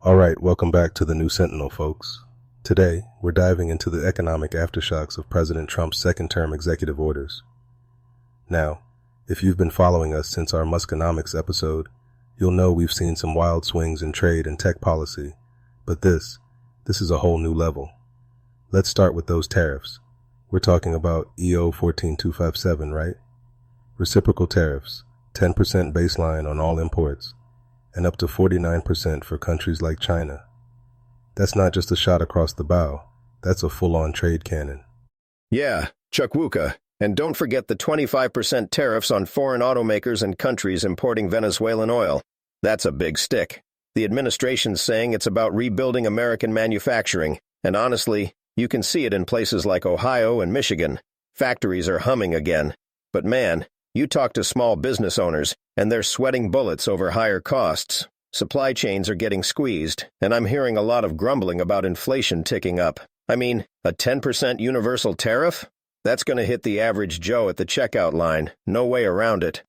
All right, welcome back to the New Sentinel, folks. Today, we're diving into the economic aftershocks of President Trump's second-term executive orders. Now, if you've been following us since our Muskonomics episode, you'll know we've seen some wild swings in trade and tech policy, but this is a whole new level. Let's start with those tariffs. We're talking about EO 14257, right? Reciprocal tariffs, 10% baseline on all imports, and up to 49% for countries like China. That's not just a shot across the bow, that's a full-on trade cannon. Yeah, Chukwuka. And don't forget the 25% tariffs on foreign automakers and countries importing Venezuelan oil. That's a big stick. The administration's saying it's about rebuilding American manufacturing, and honestly, you can see it in places like Ohio and Michigan. Factories are humming again. But man, you talk to small business owners, and they're sweating bullets over higher costs. Supply chains are getting squeezed, and I'm hearing a lot of grumbling about inflation ticking up. I mean, a 10% universal tariff? That's going to hit the average Joe at the checkout line. No way around it.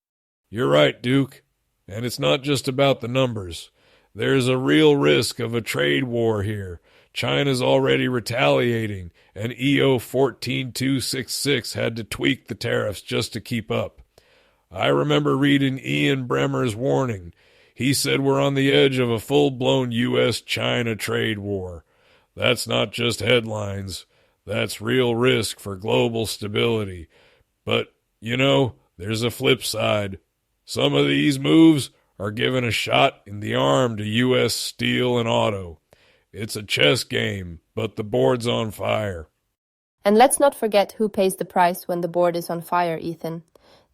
You're right, Duke. And it's not just about the numbers. There's a real risk of a trade war here. China's already retaliating, and EO 14266 had to tweak the tariffs just to keep up. I remember reading Ian Bremmer's warning. He said we're on the edge of a full-blown U.S.-China trade war. That's not just headlines. That's real risk for global stability. But, there's a flip side. Some of these moves are giving a shot in the arm to U.S. steel and auto. It's a chess game, but the board's on fire. And let's not forget who pays the price when the board is on fire, Ethan.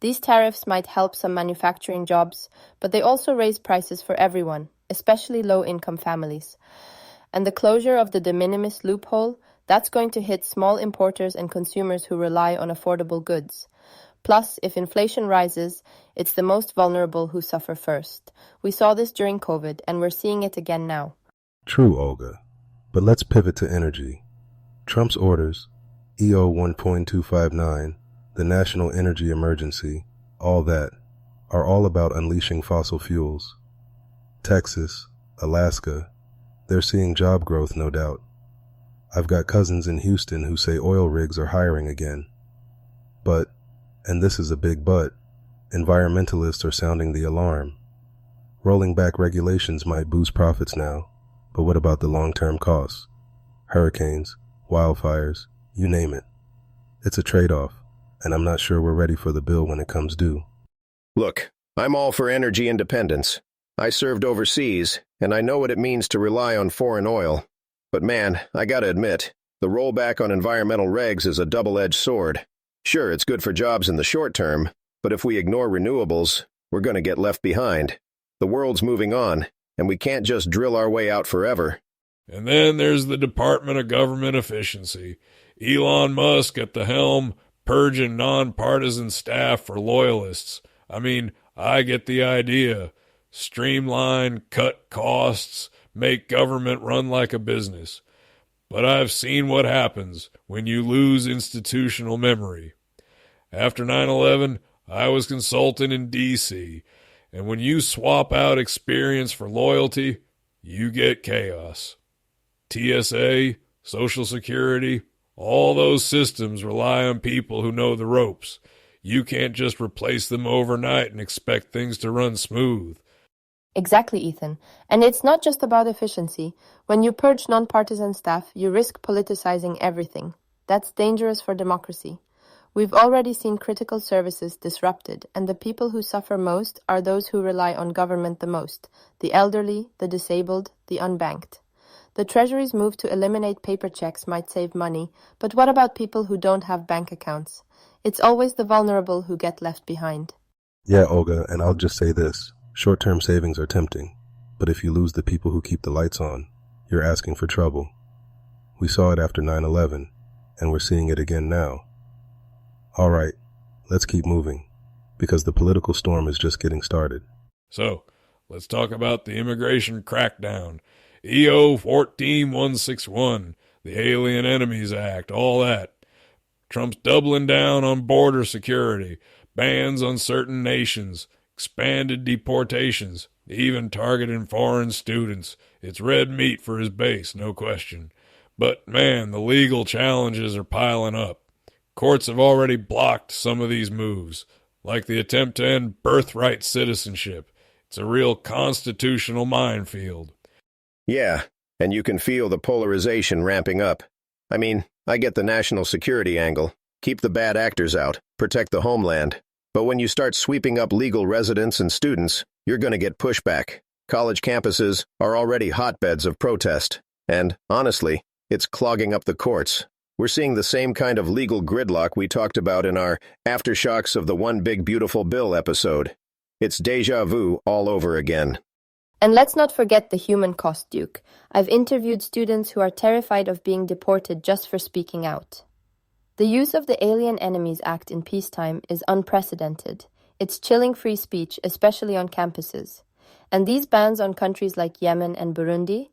These tariffs might help some manufacturing jobs, but they also raise prices for everyone, especially low-income families. And the closure of the de minimis loophole, that's going to hit small importers and consumers who rely on affordable goods. Plus, if inflation rises, it's the most vulnerable who suffer first. We saw this during COVID, and we're seeing it again now. True, Olga. But let's pivot to energy. Trump's orders, EO 1.259, the National Energy Emergency, all that, are all about unleashing fossil fuels. Texas, Alaska, they're seeing job growth, no doubt. I've got cousins in Houston who say oil rigs are hiring again. But, and this is a big but, environmentalists are sounding the alarm. Rolling back regulations might boost profits now, but what about the long-term costs? Hurricanes, wildfires, you name it. It's a trade-off, and I'm not sure we're ready for the bill when it comes due. Look, I'm all for energy independence. I served overseas, and I know what it means to rely on foreign oil. But man, I gotta admit, the rollback on environmental regs is a double-edged sword. Sure, it's good for jobs in the short term, but if we ignore renewables, we're gonna get left behind. The world's moving on, and we can't just drill our way out forever. And then there's the Department of Government Efficiency. Elon Musk at the helm, purging nonpartisan staff for loyalists. I mean, I get the idea. Streamline, cut costs, make government run like a business. But I've seen what happens when you lose institutional memory. After 9/11, I was consulting in D.C., and when you swap out experience for loyalty, you get chaos. TSA, Social Security, all those systems rely on people who know the ropes. You can't just replace them overnight and expect things to run smooth. Exactly, Ethan. And it's not just about efficiency. When you purge nonpartisan staff, you risk politicizing everything. That's dangerous for democracy. We've already seen critical services disrupted, and the people who suffer most are those who rely on government the most: the elderly, the disabled, the unbanked. The Treasury's move to eliminate paper checks might save money, but what about people who don't have bank accounts? It's always the vulnerable who get left behind. Yeah, Olga, and I'll just say this. Short-term savings are tempting, but if you lose the people who keep the lights on, you're asking for trouble. We saw it after 9/11, and we're seeing it again now. All right, let's keep moving, because the political storm is just getting started. So, let's talk about the immigration crackdown. EO 14161, the Alien Enemies Act, all that. Trump's doubling down on border security, bans on certain nations, expanded deportations, even targeting foreign students. It's red meat for his base, no question. But man, the legal challenges are piling up. Courts have already blocked some of these moves, like the attempt to end birthright citizenship. It's a real constitutional minefield. Yeah, and you can feel the polarization ramping up. I mean, I get the national security angle. Keep the bad actors out, protect the homeland. But when you start sweeping up legal residents and students, you're going to get pushback. College campuses are already hotbeds of protest. And, honestly, it's clogging up the courts. We're seeing the same kind of legal gridlock we talked about in our Aftershocks of the One Big Beautiful Bill episode. It's déjà vu all over again. And let's not forget the human cost, Duke. I've interviewed students who are terrified of being deported just for speaking out. The use of the Alien Enemies Act in peacetime is unprecedented. It's chilling free speech, especially on campuses. And these bans on countries like Yemen and Burundi,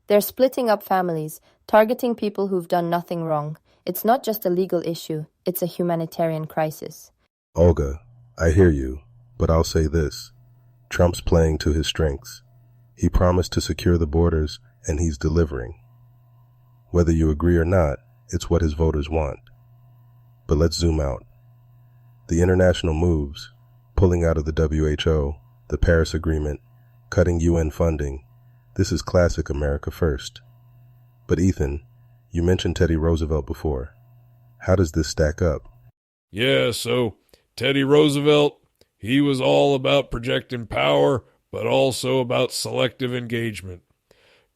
they're splitting up families, targeting people who've done nothing wrong. It's not just a legal issue, it's a humanitarian crisis. Olga, I hear you, but I'll say this. Trump's playing to his strengths. He promised to secure the borders, and he's delivering. Whether you agree or not, it's what his voters want. But let's zoom out. The international moves, pulling out of the WHO, the Paris Agreement, cutting UN funding, this is classic America first. But Ethan, you mentioned Teddy Roosevelt before. How does this stack up? Yeah, so Teddy Roosevelt, he was all about projecting power, but also about selective engagement.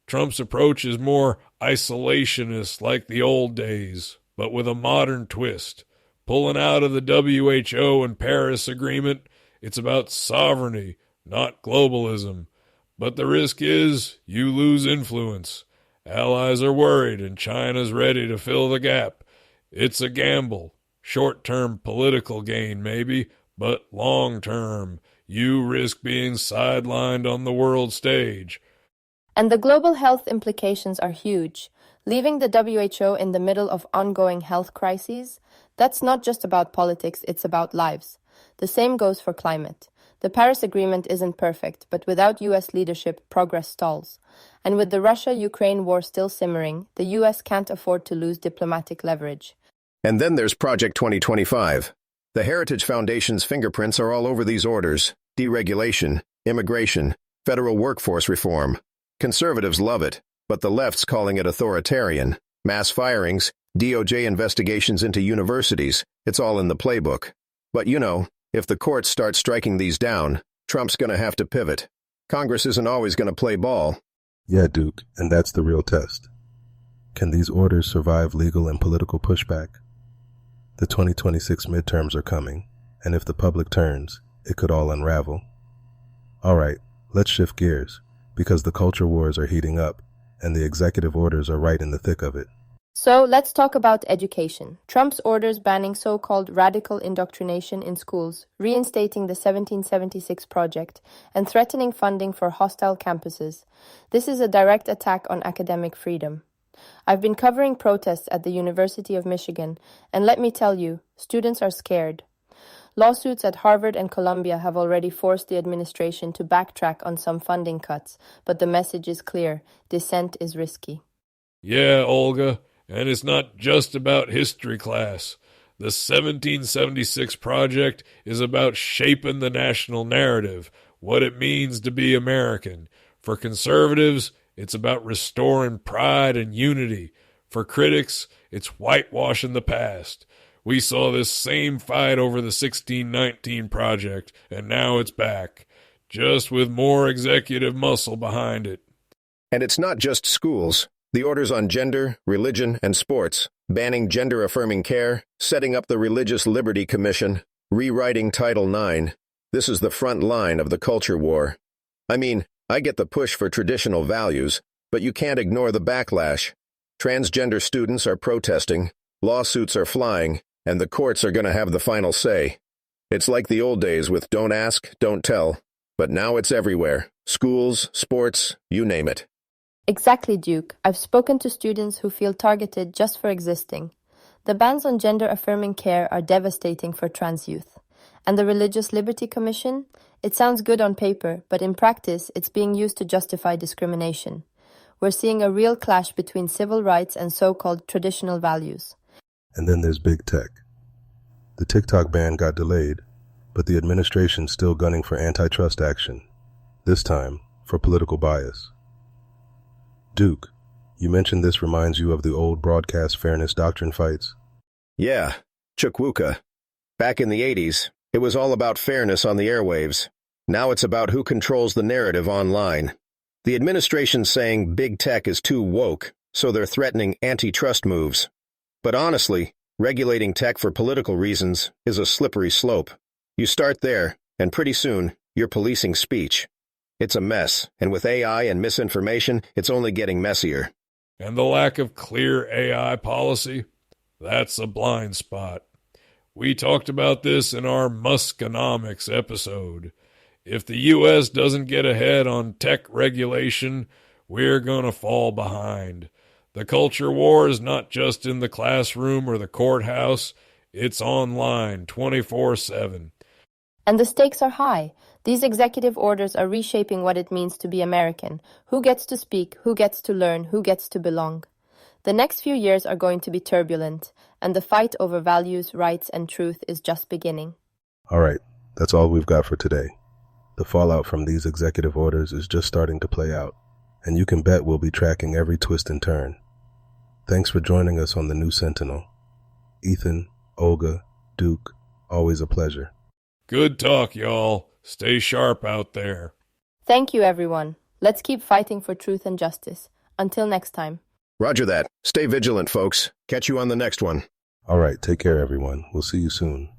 Trump's approach is more isolationist like the old days, but with a modern twist. Pulling out of the WHO and Paris Agreement, it's about sovereignty, not globalism. But the risk is you lose influence. Allies are worried and China's ready to fill the gap. It's a gamble. Short-term political gain, maybe, but long-term, you risk being sidelined on the world stage. And the global health implications are huge. Leaving the WHO in the middle of ongoing health crises, that's not just about politics, it's about lives. The same goes for climate. The Paris Agreement isn't perfect, but without US leadership, progress stalls. And with the Russia-Ukraine war still simmering, the US can't afford to lose diplomatic leverage. And then there's Project 2025. The Heritage Foundation's fingerprints are all over these orders. Deregulation, immigration, federal workforce reform. Conservatives love it, but the left's calling it authoritarian. Mass firings, DOJ investigations into universities, it's all in the playbook. But you know, if the courts start striking these down, Trump's going to have to pivot. Congress isn't always going to play ball. Yeah, Duke, and that's the real test. Can these orders survive legal and political pushback? The 2026 midterms are coming, and if the public turns, it could all unravel. All right, let's shift gears, because the culture wars are heating up, and the executive orders are right in the thick of it. So let's talk about education. Trump's orders banning so-called radical indoctrination in schools, reinstating the 1776 Project, and threatening funding for hostile campuses. This is a direct attack on academic freedom. I've been covering protests at the University of Michigan, and let me tell you, students are scared. Lawsuits at Harvard and Columbia have already forced the administration to backtrack on some funding cuts, but the message is clear: dissent is risky. Yeah, Olga. And it's not just about history class. The 1776 Project is about shaping the national narrative, what it means to be American. For conservatives, it's about restoring pride and unity. For critics, it's whitewashing the past. We saw this same fight over the 1619 Project, and now it's back, just with more executive muscle behind it. And it's not just schools. The orders on gender, religion, and sports, banning gender-affirming care, setting up the Religious Liberty Commission, rewriting Title IX. This is the front line of the culture war. I mean, I get the push for traditional values, but you can't ignore the backlash. Transgender students are protesting, lawsuits are flying, and the courts are going to have the final say. It's like the old days with don't ask, don't tell, but now it's everywhere. Schools, sports, you name it. Exactly, Duke. I've spoken to students who feel targeted just for existing. The bans on gender-affirming care are devastating for trans youth. And the Religious Liberty Commission? It sounds good on paper, but in practice, it's being used to justify discrimination. We're seeing a real clash between civil rights and so-called traditional values. And then there's big tech. The TikTok ban got delayed, but the administration's still gunning for antitrust action, this time for political bias. Duke, you mentioned this reminds you of the old broadcast fairness doctrine fights? Yeah, Chukwuka. Back in the 80s, it was all about fairness on the airwaves. Now it's about who controls the narrative online. The administration's saying big tech is too woke, so they're threatening antitrust moves. But honestly, regulating tech for political reasons is a slippery slope. You start there, and pretty soon, you're policing speech. It's a mess, and with AI and misinformation, it's only getting messier. And the lack of clear AI policy? That's a blind spot. We talked about this in our Muskonomics episode. If the U.S. doesn't get ahead on tech regulation, we're going to fall behind. The culture war is not just in the classroom or the courthouse, it's online 24/7. And the stakes are high. These executive orders are reshaping what it means to be American. Who gets to speak, who gets to learn, who gets to belong. The next few years are going to be turbulent, and the fight over values, rights, and truth is just beginning. All right, that's all we've got for today. The fallout from these executive orders is just starting to play out, and you can bet we'll be tracking every twist and turn. Thanks for joining us on the New Sentinel. Ethan, Olga, Duke, always a pleasure. Good talk, y'all. Stay sharp out there. Thank you, everyone. Let's keep fighting for truth and justice. Until next time. Roger that. Stay vigilant, folks. Catch you on the next one. All right, take care, everyone. We'll see you soon.